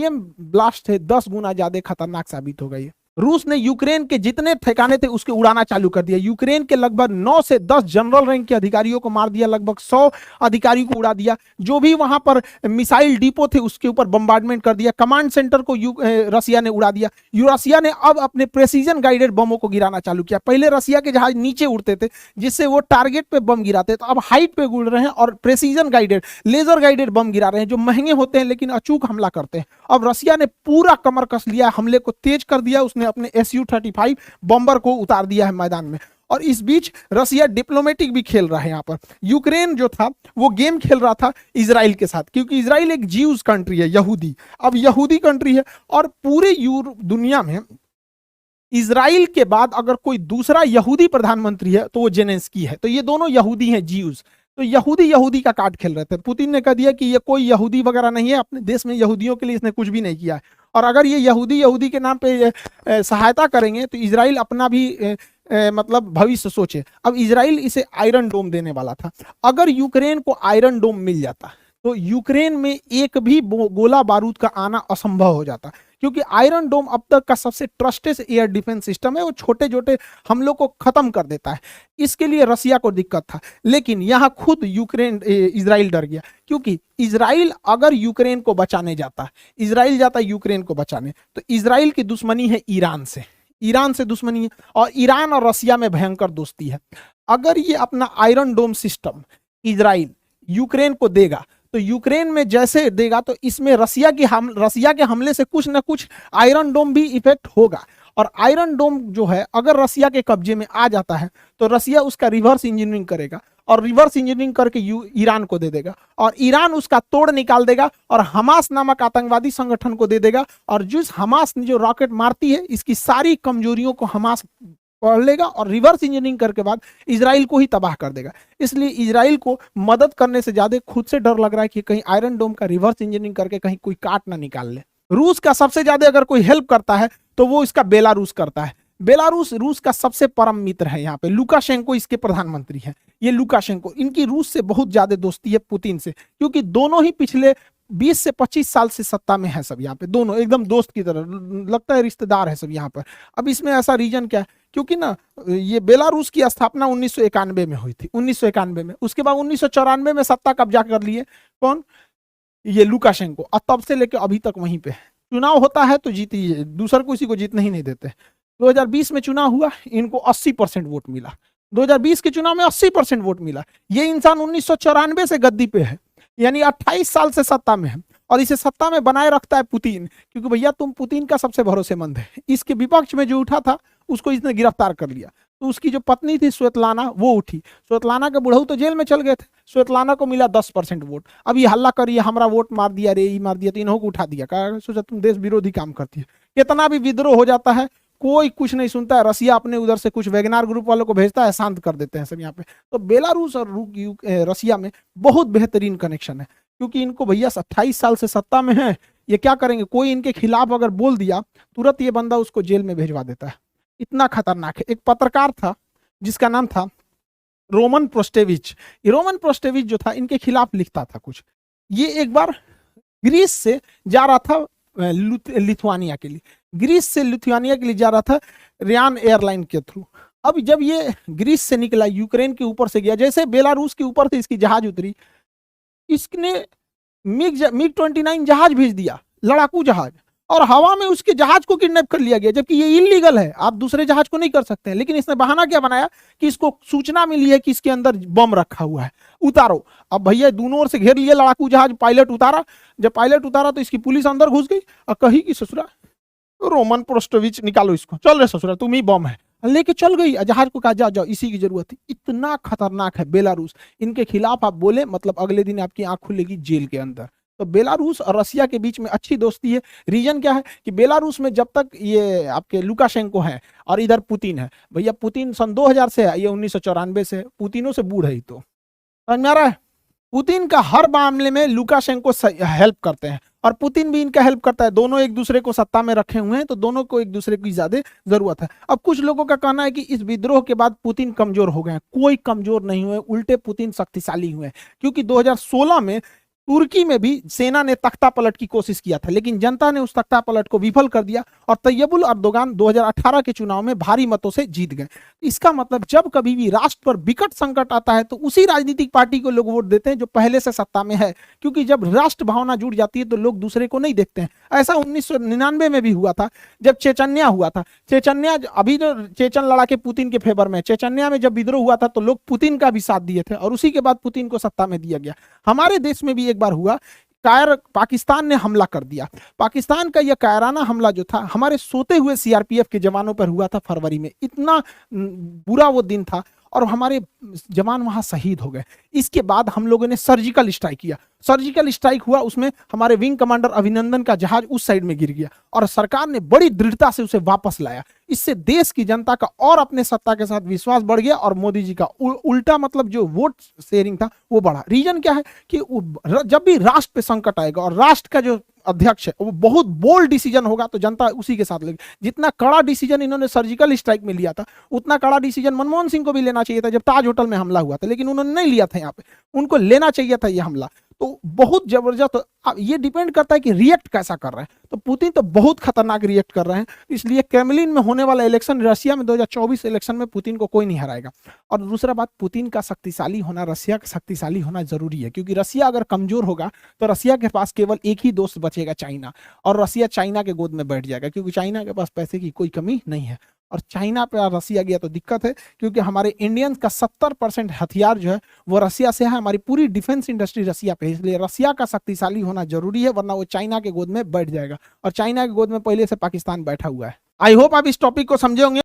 Blast है 10 गुना ज्यादा खतरनाक साबित हो गई है। रूस ने यूक्रेन के जितने ठिकाने थे उसके उड़ाना चालू कर दिया। यूक्रेन के लगभग 9 से 10 जनरल रैंक के अधिकारियों को मार दिया, लगभग 100 अधिकारियों को उड़ा दिया। जो भी वहां पर मिसाइल डिपो थे उसके ऊपर बम्बार्डमेंट कर दिया। कमांड सेंटर को रसिया ने उड़ा दिया। रसिया ने अब अपने प्रेसिजन गाइडेड बमों को गिराना चालू किया। पहले रसिया के जहाज नीचे उड़ते थे जिससे वो टारगेट पे बम गिराते, तो अब हाइट पे उड़ रहे हैं और precision guided laser guided bomb गिरा रहे हैं, जो महंगे होते हैं लेकिन अचूक हमला करते हैं। अब रसिया ने पूरा कमर कस लिया, हमले को तेज कर दिया। उसने अपने Su-35 बॉम्बर को उतार दिया है मैदान में। और इस बीच रसिया डिप्लोमेटिक भी खेल रहा है। यहाँ पर यूक्रेन जो था वो गेम खेल रहा था इजराइल के साथ, क्योंकि इजराइल एक ज्यूज कंट्री है, यहूदी। अब यहूदी कंट्री है और पूरे दुनिया में इजराइल के बाद अगर कोई दूसरा यहूदी प्रधानमंत्री है तो वो जेलेंस्की है। तो ये दोनों यहूदी हैं, ज्यूज। तो यहूदी का कार्ड खेल रहे थे। पुतिन ने कह दिया कि ये कोई यहूदी वगैरह नहीं है, अपने देश में यहूदियों के लिए इसने कुछ भी नहीं किया है, और अगर ये यहूदी के नाम पे सहायता करेंगे तो इजराइल अपना भी मतलब भविष्य सोचे। अब इजराइल इसे आयरन डोम देने वाला था। अगर यूक्रेन को आयरन डोम मिल जाता तो यूक्रेन में एक भी गोला बारूद का आना असंभव हो जाता, क्योंकि आयरन डोम अब तक का सबसे ट्रस्टेड एयर डिफेंस सिस्टम है। वो छोटे छोटे हमलों को खत्म कर देता है। इसके लिए रसिया को दिक्कत था, लेकिन यहाँ खुद इजराइल डर गया, क्योंकि इजराइल अगर यूक्रेन को बचाने जाता, इजराइल जाता यूक्रेन को बचाने, तो इजराइल की दुश्मनी है ईरान से दुश्मनी है, और ईरान और रसिया में भयंकर दोस्ती है। अगर ये अपना आयरन डोम सिस्टम इजराइल यूक्रेन को देगा तो यूक्रेन में जैसे देगा तो इसमें रसिया के हमले से कुछ ना कुछ आयरन डोम भी इफेक्ट होगा। और आयरन डोम जो है अगर रसिया के कब्जे में आ जाता है तो रसिया उसका रिवर्स इंजीनियरिंग करेगा, और रिवर्स इंजीनियरिंग करके ईरान को दे देगा, और ईरान उसका तोड़ निकाल देगा और हमास नामक आतंकवादी संगठन को दे देगा। और जिस हमास जो रॉकेट मारती है इसकी सारी कमजोरियों को हमास पढ़ लेगा और रिवर्स इंजीनियरिंग करके बाद इजराइल को ही तबाह कर देगा। इसलिए इजराइल को मदद करने से ज्यादा खुद से डर लग रहा है कि कहीं आयरन डोम का रिवर्स इंजीनियरिंग करके कहीं कोई काट ना निकाल ले। रूस का सबसे ज्यादा अगर कोई हेल्प करता है तो वो इसका बेलारूस करता है। बेलारूस रूस का सबसे परम मित्र है। यहाँ पे लुकाशेंको इसके प्रधानमंत्री हैं। ये लुकाशेंको, इनकी रूस से बहुत ज्यादा दोस्ती है पुतिन से, क्योंकि दोनों ही पिछले 20 से 25 साल से सत्ता में है सब। यहाँ पे दोनों एकदम दोस्त की तरह, लगता है रिश्तेदार है सब यहाँ पर। अब इसमें ऐसा रीजन क्या है, क्योंकि ना ये बेलारूस की स्थापना 1991 में हुई थी, 1991 में। उसके बाद 1994 में सत्ता कब्जा कर लिए कौन, ये लुकाशेंको, और तब से लेकर अभी तक वहीं पे है। चुनाव होता है तो जीती, दूसर को किसी को जीतने ही नहीं देते। 2020 में चुनाव हुआ, इनको 80% वोट मिला। 2020 के चुनाव में 80% वोट मिला। ये इंसान 1994 से गद्दी पे है, यानी 28 साल से सत्ता में है, और इसे सत्ता में बनाए रखता है पुतिन, क्योंकि भैया तुम पुतिन का सबसे भरोसेमंद है। इसके विपक्ष में जो उठा था उसको इसने गिरफ्तार कर लिया। तो उसकी जो पत्नी थी स्वेतलाना, वो उठी। स्वेतलाना के बुढ़ऊ तो जेल में चल गए थे, स्वेतलाना को मिला 10% वोट। अब ये हल्ला करिए हमारा वोट मार दिया रे, ये मार दिया, तो इन्हों को उठा दिया। कहा सोचा तुम देश विरोधी काम करती है। कितना भी विद्रोह हो जाता है कोई कुछ नहीं सुनता है। रसिया अपने उधर से कुछ वैगनार ग्रुप वालों को भेजता है, शांत कर देते हैं सब यहाँ पे। तो बेलारूस और रसिया में बहुत बेहतरीन कनेक्शन है, क्योंकि इनको भैया 28 साल से सत्ता में है। ये क्या करेंगे, कोई इनके खिलाफ अगर बोल दिया तुरंत ये बंदा उसको जेल में भेजवा देता है। इतना खतरनाक है। एक पत्रकार था जिसका नाम था रोमन प्रोस्टेविच। रोमन प्रोस्टेविच जो था इनके खिलाफ लिखता था कुछ। ये एक बार ग्रीस से जा रहा था लिथुआनिया के लिए, ग्रीस से लिथुआनिया के लिए जा रहा था रियान एयरलाइन के थ्रू। अब जब ये ग्रीस से निकला, यूक्रेन के ऊपर से गया, जैसे बेलारूस के ऊपर से इसकी जहाज उतरी, इसने मिग 29 जहाज भेज दिया, लड़ाकू जहाज, और हवा में उसके जहाज को किडनैप कर लिया गया, जबकि ये इलीगल है, आप दूसरे जहाज को नहीं कर सकते हैं। लेकिन इसने बहाना क्या बनाया कि इसको सूचना मिली है कि इसके अंदर बम रखा हुआ है, उतारो। अब भैया दोनों ओर से घेर लिए लड़ाकू जहाज, पायलट उतारा। जब पायलट उतारा तो इसकी पुलिस अंदर घुस गई और कही कि ससुरा रोमन प्रोस्टोविच निकालो इसको, चल रे ससुरा तुम ही बम है, लेके चल गई। जहाज को कहा जाओ जाओ, इसी की जरूरत थी। इतना खतरनाक है बेलारूस। इनके खिलाफ आप बोले मतलब अगले दिन आपकी आंख खुलेगी जेल के अंदर। तो बेलारूस और रसिया के बीच में अच्छी दोस्ती है। रीजन क्या है कि बेलारूस में जब तक ये आपके लुकाशेंको है और इधर पुतिन है, भैया पुतिन सन 2000 से है, ये 1994 से है, पुतिनों से बूढ़ है ही। तो समझ में आ रहा है, पुतिन का हर मामले में लुकाशेंको हेल्प करते हैं और पुतिन भी इनका हेल्प करता है। दोनों एक दूसरे को सत्ता में रखे हुए हैं, तो दोनों को एक दूसरे की ज्यादा जरूरत है। अब कुछ लोगों का कहना है कि इस विद्रोह के बाद पुतिन कमजोर हो गए हैं। कोई कमजोर नहीं हुए, उल्टे पुतिन शक्तिशाली हुए हैं। क्योंकि 2016 में तुर्की में भी सेना ने तख्ता पलट की कोशिश किया था, लेकिन जनता ने उस तख्ता पलट को विफल कर दिया और तैयबुल अर्दोगान 2018 के चुनाव में भारी मतों से जीत गए। इसका मतलब जब कभी भी राष्ट्र पर विकट संकट आता है तो उसी राजनीतिक पार्टी को लोग वोट देते हैं जो पहले से सत्ता में है, क्योंकि जब राष्ट्र भावना जुड़ जाती है तो लोग दूसरे को नहीं देखते हैं। ऐसा 1999 में भी हुआ था जब चेचन्या हुआ था। चेचन्या अभी जो चेचन लड़ा के पुतिन के फेवर में, चेचन्या में जब विद्रोह हुआ था तो लोग पुतिन का भी साथ दिए थे और उसी के बाद पुतिन को सत्ता में दिया गया। हमारे देश में भी एक बार हुआ, पाकिस्तान ने हमला कर दिया। पाकिस्तान का यह कायराना हमला जो था हमारे सोते हुए सीआरपीएफ के जवानों पर हुआ था फरवरी में। इतना बुरा वो दिन था और हमारे जवान वहां शहीद हो गए। इसके बाद हम लोगों ने सर्जिकल स्ट्राइक किया। सर्जिकल स्ट्राइक हुआ, उसमें हमारे विंग कमांडर अभिनंदन का जहाज उस साइड में गिर गया और सरकार ने बड़ी दृढ़ता से उसे वापस लाया। इससे देश की जनता का और अपने सत्ता के साथ विश्वास बढ़ गया और मोदी जी का उल्टा मतलब जो वोट शेयरिंग था वो बढ़ा। रीजन क्या है कि जब भी राष्ट्र पे संकट आएगा और राष्ट्र का जो अध्यक्ष है वो बहुत बोल्ड डिसीजन होगा तो जनता उसी के साथ लेगी। जितना कड़ा डिसीजन इन्होंने सर्जिकल स्ट्राइक में लिया था उतना कड़ा डिसीजन मनमोहन सिंह को भी लेना चाहिए था जब ताज होटल में हमला हुआ था, लेकिन उन्होंने नहीं लिया था। यहाँ पे उनको लेना चाहिए था ये हमला। तो बहुत जबरदस्त, ये डिपेंड करता है कि रिएक्ट कैसा कर रहे हैं। तो पुतिन तो बहुत खतरनाक रिएक्ट कर रहे हैं, इसलिए क्रेमलिन में होने वाला इलेक्शन, रशिया में 2024 इलेक्शन में पुतिन को कोई नहीं हराएगा। और दूसरा बात, पुतिन का शक्तिशाली होना, रशिया का शक्तिशाली होना जरूरी है, क्योंकि रशिया अगर कमजोर होगा तो रशिया के पास केवल एक ही दोस्त बचेगा, चाइना, और रशिया चाइना के गोद में बैठ जाएगा, क्योंकि चाइना के पास पैसे की कोई कमी नहीं है। और चाइना पे रसिया गया तो दिक्कत है, क्योंकि हमारे इंडियंस का 70% हथियार जो है वो रसिया से है। हमारी पूरी डिफेंस इंडस्ट्री रसिया पे है, इसलिए रसिया का शक्तिशाली होना जरूरी है, वरना वो चाइना के गोद में बैठ जाएगा। और चाइना के गोद में पहले से पाकिस्तान बैठा हुआ है। आई होप आप इस टॉपिक को समझे होंगे।